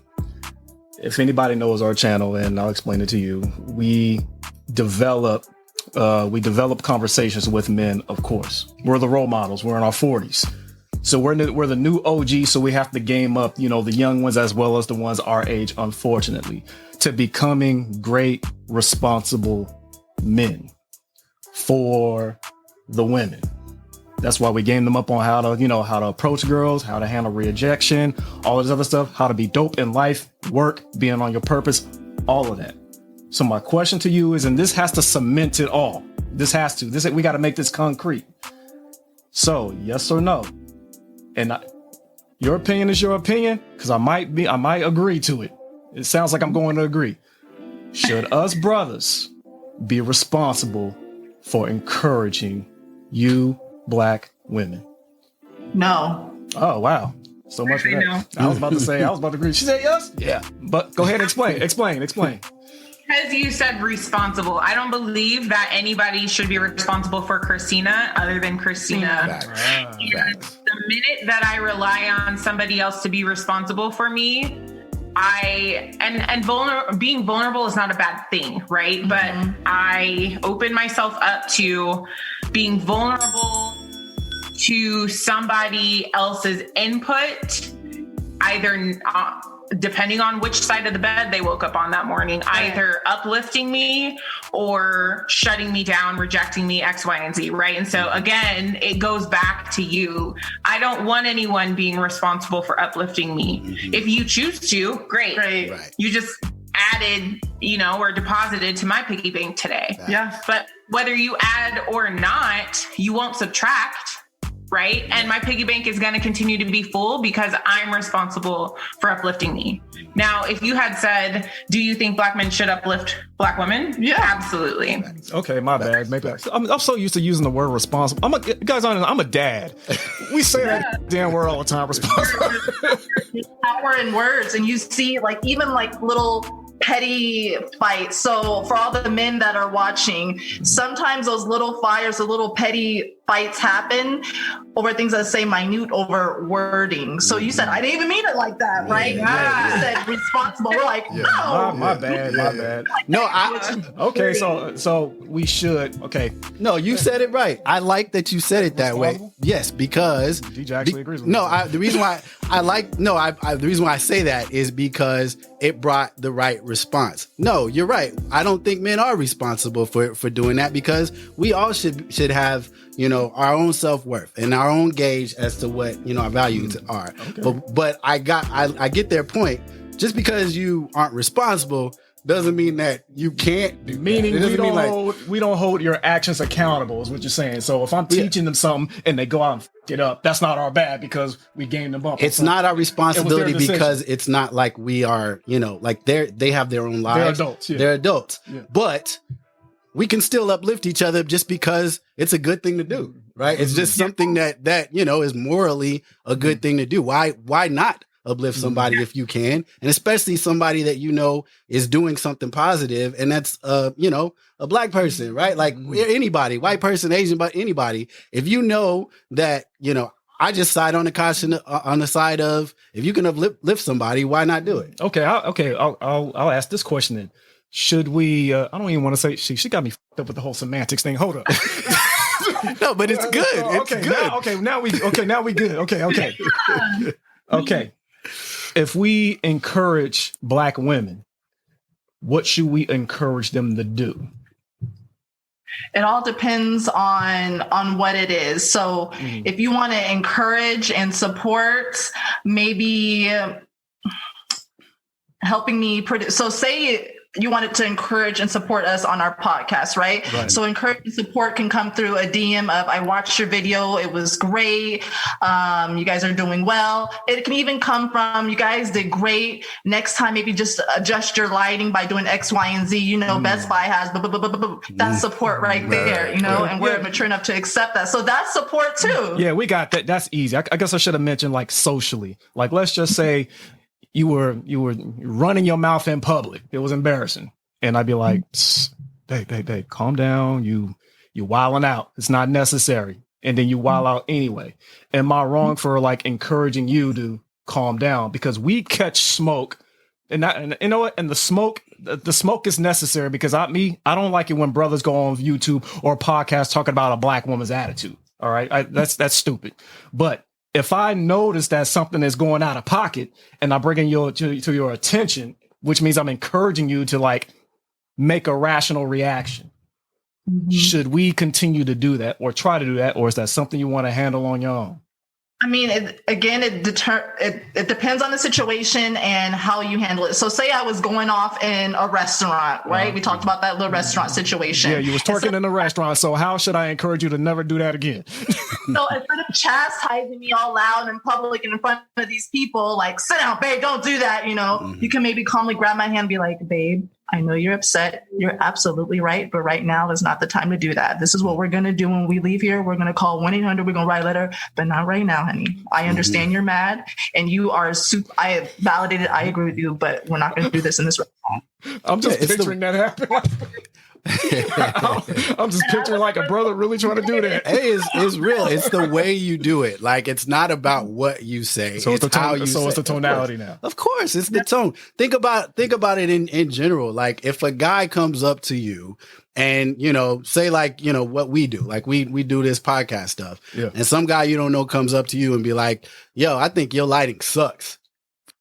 if anybody knows our channel, and I'll explain it to you, we develop conversations with men, of course. We're the role models. We're in our 40s. So we're the new OG, so we have to game up, the young ones as well as the ones our age, unfortunately, to becoming great, responsible men for the women. That's why we game them up on how to approach girls, how to handle rejection, all this other stuff, how to be dope in life, work, being on your purpose, all of that. So my question to you is, and this has to cement it all. We got to make this concrete. So yes or no? And your opinion is your opinion, because I might agree to it. It sounds like I'm going to agree. Should us brothers be responsible for encouraging you Black women? No. Oh, wow. So much for that. No. I was about to agree. She said yes? Yeah. But go ahead and explain. Because you said responsible. I don't believe that anybody should be responsible for Kristina other than Kristina. The minute that I rely on somebody else to be responsible for me, being vulnerable is not a bad thing, right? But I open myself up to being vulnerable to somebody else's input, either depending on which side of the bed they woke up on that morning, either uplifting me or shutting me down, rejecting me, X, Y, and Z, right? And so again, it goes back to you. I don't want anyone being responsible for uplifting me. If you choose to, great. Right. You just added, or deposited to my piggy bank today. Yeah. But whether you add or not, you won't subtract. Right. And my piggy bank is going to continue to be full because I'm responsible for uplifting me. Now, if you had said, do you think Black men should uplift Black women? Yeah, absolutely. Okay, my bad. Maybe I'm so used to using the word responsible. I'm a dad. We say that damn word all the time. Responsible. Power in words. And you see even little petty fights. So for all the men that are watching, sometimes those little fires, the little petty fights happen over things that say minute over wording. So you said, I didn't even mean it like that, right? You said responsible. We're like, no. My bad. No, okay, so we should, okay. No, you said it right. I like that you said it that way. Yes, because DJ actually agrees with me. The reason why I say that is because it brought the right response. No, you're right. I don't think men are responsible for doing that, because we all should have, our own self-worth and our own gauge as to what, our values are. Okay. But I get their point. Just because you aren't responsible doesn't mean that you can't do Meaning that. we don't hold your actions accountable is what you're saying. So if I'm teaching them something and they go out and f it up, that's not our bad because we gained them up. It's not our responsibility because it's not like we are, like they have their own lives. They're adults. Yeah. They're adults. Yeah. But we can still uplift each other just because it's a good thing to do, right? It's just something that is morally a good thing to do. Why not uplift somebody if you can, and especially somebody that is doing something positive, and that's a black person, right? Like anybody, white person, Asian, but anybody. If you know that I just side on the caution on the side of, if you can uplift somebody, why not do it? Okay, I'll ask this question then. Should we? I don't even want to say she got me f***ed up with the whole semantics thing. Hold up. No, but it's good. It's good. Now we good. Okay. If we encourage black women, what should we encourage them to do? It all depends on what it is. So if you want to encourage and support, maybe helping me produce. So say you wanted to encourage and support us on our podcast, right? So encourage and support can come through a DM of, I watched your video. It was great. You guys are doing well. It can even come from, you guys did great. Next time, maybe just adjust your lighting by doing X, Y, and Z. Best Buy has, that's support right there, and we're mature enough to accept that. So that's support too. Yeah, we got that. That's easy. I guess I should have mentioned like socially, like, let's just say, you were running your mouth in public. It was embarrassing. And I'd be like, babe, calm down. You wilding out. It's not necessary. And then you wild out anyway. Am I wrong for like encouraging you to calm down? Because we catch smoke and you know what? And the smoke is necessary because I don't like it when brothers go on YouTube or podcasts talking about a black woman's attitude. All right. That's stupid. But if I notice that something is going out of pocket and I'm bringing you to your attention, which means I'm encouraging you to like make a rational reaction, should we continue to do that or try to do that? Or is that something you want to handle on your own? I mean, it depends on the situation and how you handle it. So say I was going off in a restaurant, right? We talked about that little restaurant situation. Yeah, you was twerking in a restaurant. So how should I encourage you to never do that again? So instead of chastising me all loud in public and in front of these people, like, sit down, babe, don't do that, you can maybe calmly grab my hand and be like, babe, I know you're upset. You're absolutely right. But right now is not the time to do that. This is what we're going to do when we leave here. We're going to call 1-800. We're going to write a letter, but not right now, honey. I understand you're mad and you are I have validated. I agree with you, but we're not going to do this in this restaurant. I'm just picturing that happen. I'm just picturing like a brother really trying to do that. Hey, it's real. It's the way you do it. Like, it's not about what you say. So it's how you say. It's the tonality now. Of course, it's the tone. Think about it in general. Like, if a guy comes up to you and, say like, what we do, like we do this podcast stuff. Yeah. And some guy you don't know comes up to you and be like, yo, I think your lighting sucks.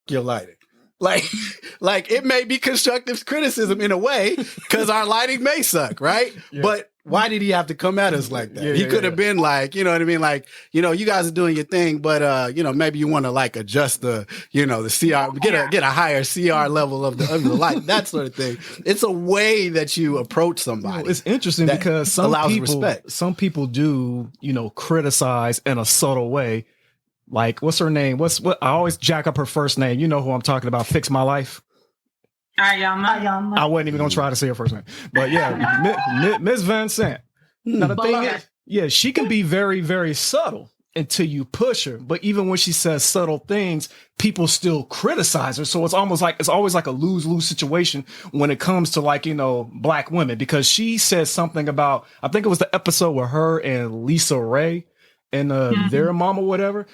Your lighting. Like it may be constructive criticism in a way because our lighting may suck, right? Yeah. But why did he have to come at us like that? He could have been like, you know what I mean? Like, you guys are doing your thing, but maybe you want to like adjust the CR, get a higher CR level of the light, that sort of thing. It's a way that you approach somebody. It's interesting because some people do, criticize in a subtle way. Like, what's her name? I always jack up her first name. You know who I'm talking about. Fix My Life. Ayama. I wasn't even going to try to say her first name. But yeah, Miss Van Sant. Now, the thing is, she can be very, very subtle until you push her. But even when she says subtle things, people still criticize her. So it's always like a lose-lose situation when it comes to like, black women, because she says something about, I think it was the episode with her and Lisa Ray and their mom or whatever.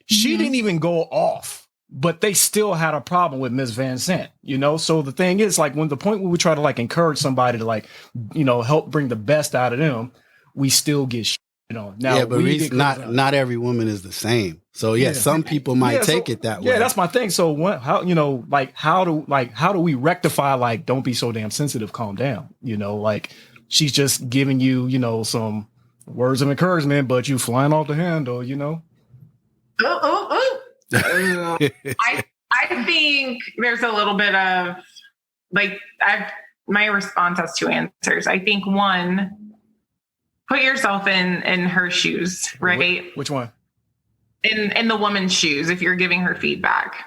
She didn't even go off, but they still had a problem with Miss Van Sant, So the thing is, like, when the point where we try to like encourage somebody to like, help bring the best out of them, we still get You know, now yeah, but Reece, not every woman is the same. So some people might take it that way. Yeah, that's my thing. So how do we rectify, like, don't be so damn sensitive, calm down? You know, like, she's just giving you, you know, some words of encouragement, but you flying off the handle, you know? I think there's a little bit of, like, my response has two answers. I think one, put yourself in her shoes, right? Which one? In the woman's shoes, if you're giving her feedback.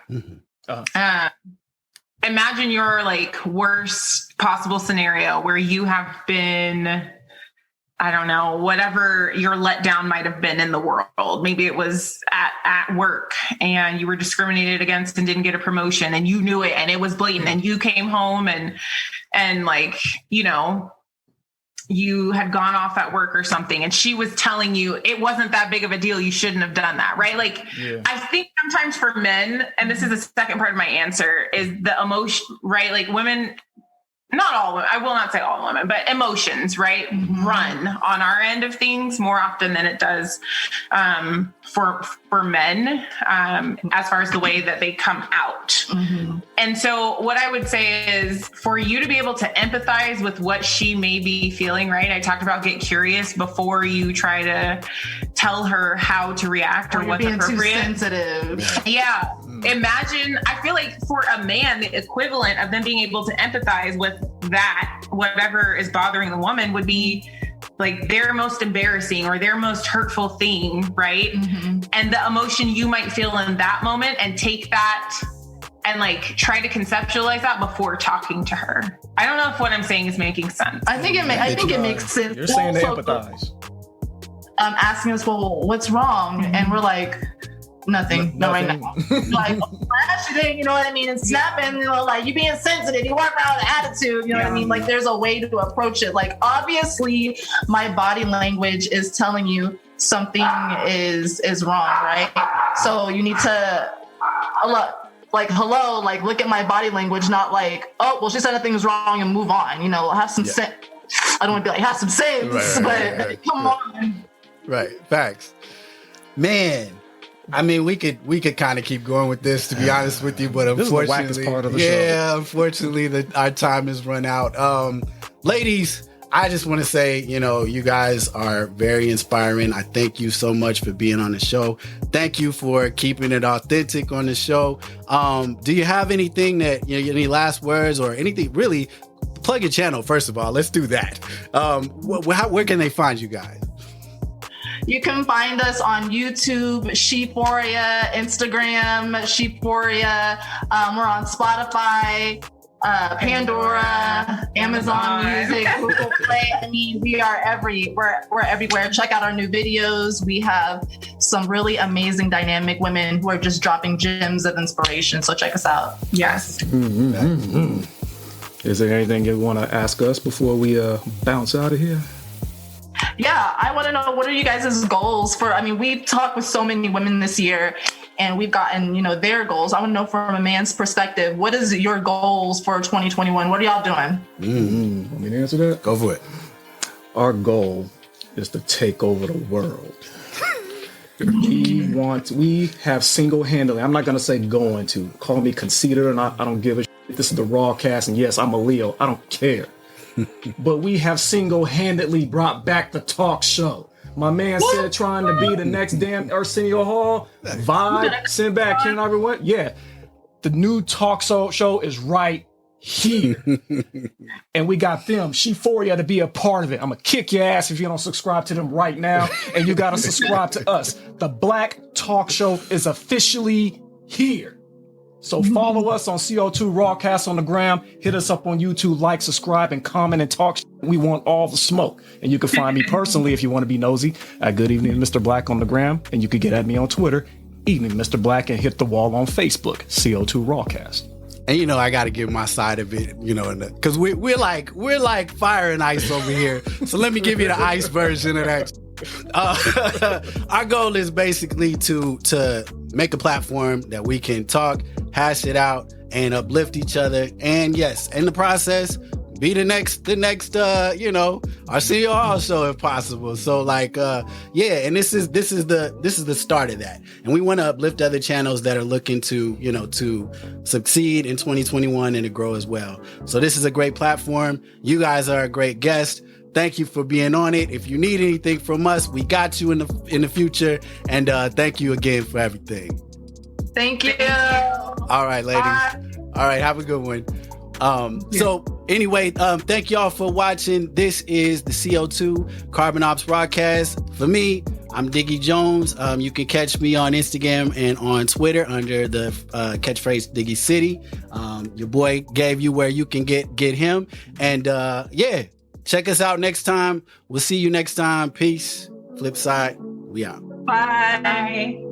Uh-huh. Imagine your, like, worst possible scenario where you have been, I don't know, whatever your letdown might have been in the world. Maybe it was at work and you were discriminated against and didn't get a promotion and you knew it and it was blatant, and you came home and like, you know, you had gone off at work or something and she was telling you it wasn't that big of a deal, you shouldn't have done that, right? Like, I think sometimes for men, and this is the second part of my answer, is the emotion, right? Like, women, not all women, I will not say all women, but emotions, right? Run on our end of things more often than it does for men, as far as the way that they come out. And so what I would say is, for you to be able to empathize with what she may be feeling, right? I talked about get curious before you try to tell her how to react or what's appropriate. Too sensitive. Yeah. Imagine, I feel like for a man, the equivalent of them being able to empathize with that, whatever is bothering the woman, would be like their most embarrassing or their most hurtful thing, right? And the emotion you might feel in that moment, and take that and, like, try to conceptualize that before talking to her. I don't know if what I'm saying is making sense. I think it makes sense. You're saying to empathize. Asking us, well, what's wrong? And we're like, nothing. No, right now. Like, actually, you know what I mean? And snapping, you know, like, you being sensitive, you walk around with attitude, you know what I mean? Like, there's a way to approach it. Like, obviously, my body language is telling you something is wrong, right? So you need to, like, hello, like, look at my body language, not like, oh, well, she said nothing's wrong and move on. You know, have some sense. I don't want to be like, have some sense, but come on. Right. Facts. Man. I mean, we could kind of keep going with this, to be honest with you, but unfortunately, this is the wackest part of the show. Unfortunately, our time has run out. Ladies, I just want to say, you know, you guys are very inspiring. I thank you so much for being on the show. Thank you for keeping it authentic on the show. Do you have anything that, you know, any last words or anything? Really, plug your channel first of all. Let's do that. Where can they find you guys? You can find us on YouTube, SHEphoria, Instagram, SHEphoria. We're on Spotify, Pandora, Amazon Music, Google Play. I mean, we're everywhere. Check out our new videos. We have some really amazing, dynamic women who are just dropping gems of inspiration. So check us out. Yes. Is there anything you want to ask us before we bounce out of here? Yeah, I want to know, what are you guys' goals for, I mean, we've talked with so many women this year and we've gotten, you know, their goals. I want to know from a man's perspective, what is your goals for 2021? What are y'all doing? Want me to answer that? Go for it. Our goal is to take over the world. We have single-handedly, I'm not going to say going to, call me conceited or not, I don't give a shit. This is the Rawcast, and yes, I'm a Leo. I don't care. But we have single-handedly brought back the talk show. My man said trying to be the next damn Arsenio Hall. Vibe, send back, Ken everyone. Yeah, the new talk show is right here. And we got them, SHEphoria, to be a part of it. I'm going to kick your ass if you don't subscribe to them right now. And you got to subscribe to us. The Black Talk Show is officially here. So follow us on CO2 Rawcast on the gram. Hit us up on YouTube, like, subscribe, and comment and talk. We want all the smoke. And you can find me personally if you want to be nosy at Good Evening Mr. Black on the gram. And you can get at me on Twitter, Evening Mr. Black, and hit the wall on Facebook, CO2 Rawcast. And you know, I got to give my side of it, you know, because we're like fire and ice over here. So let me give you the ice version of that. Our goal is basically to make a platform that we can talk, hash it out, and uplift each other. And yes, in the process, be the next Arsenio Hall show if possible. So like and this is the start of that. And we want to uplift other channels that are looking to, to succeed in 2021 and to grow as well. So this is a great platform. You guys are a great guest. Thank you for being on it. If you need anything from us, we got you in the future. And thank you again for everything. Thank you. All right, ladies. Bye. All right, have a good one. So anyway, thank y'all for watching. This is the CO2 Carbon Ops Rawcast. For me, I'm Diggy Jones. You can catch me on Instagram and on Twitter under the catchphrase Diggy City. Your boy gave you where you can get him. And check us out next time. We'll see you next time. Peace. Flip side. We out. Bye.